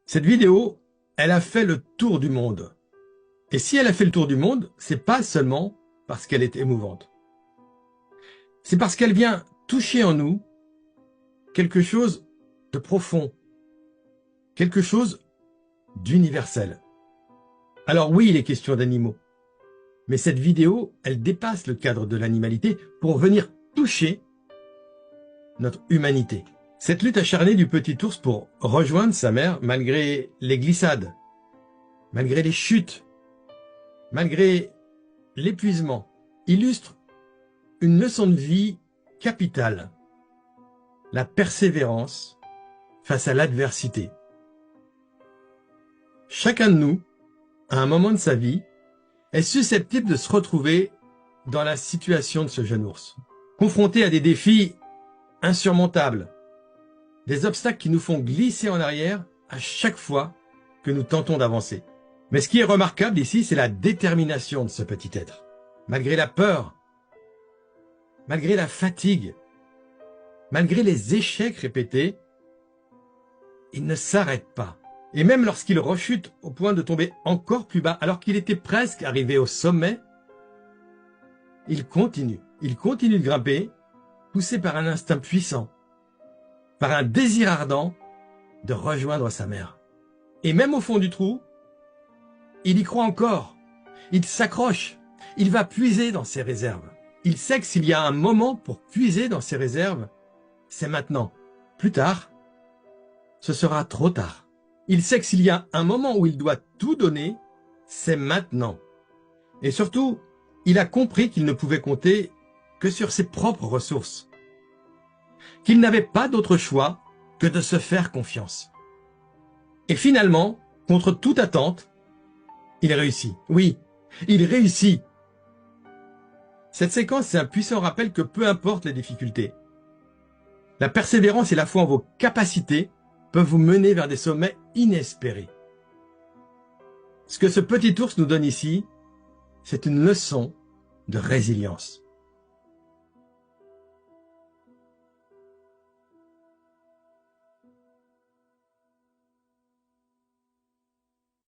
Cette vidéo, elle a fait le tour du monde. Et si elle a fait le tour du monde, c'est pas seulement parce qu'elle est émouvante. C'est parce qu'elle vient toucher en nous quelque chose de profond, quelque chose d'universel. Alors oui, il est question d'animaux. Mais cette vidéo, elle dépasse le cadre de l'animalité pour venir toucher notre humanité. Cette lutte acharnée du petit ours pour rejoindre sa mère, malgré les glissades, malgré les chutes, malgré l'épuisement, illustre une leçon de vie capitale. La persévérance face à l'adversité. Chacun de nous, à un moment de sa vie, est susceptible de se retrouver dans la situation de ce jeune ours, confronté à des défis insurmontables, des obstacles qui nous font glisser en arrière à chaque fois que nous tentons d'avancer. Mais ce qui est remarquable ici, c'est la détermination de ce petit être. Malgré la peur, malgré la fatigue, malgré les échecs répétés, il ne s'arrête pas. Et même lorsqu'il rechute au point de tomber encore plus bas, alors qu'il était presque arrivé au sommet, il continue de grimper, poussé par un instinct puissant, par un désir ardent de rejoindre sa mère. Et même au fond du trou, il y croit encore, il s'accroche, il va puiser dans ses réserves. Il sait que s'il y a un moment pour puiser dans ses réserves, c'est maintenant. Plus tard, ce sera trop tard. Il sait que s'il y a un moment où il doit tout donner, c'est maintenant. Et surtout, il a compris qu'il ne pouvait compter que sur ses propres ressources. Qu'il n'avait pas d'autre choix que de se faire confiance. Et finalement, contre toute attente, il réussit. Oui, il réussit. Cette séquence, c'est un puissant rappel que peu importe les difficultés, la persévérance et la foi en vos capacités peuvent vous mener vers des sommets inespérés. Ce que ce petit ours nous donne ici, c'est une leçon de résilience.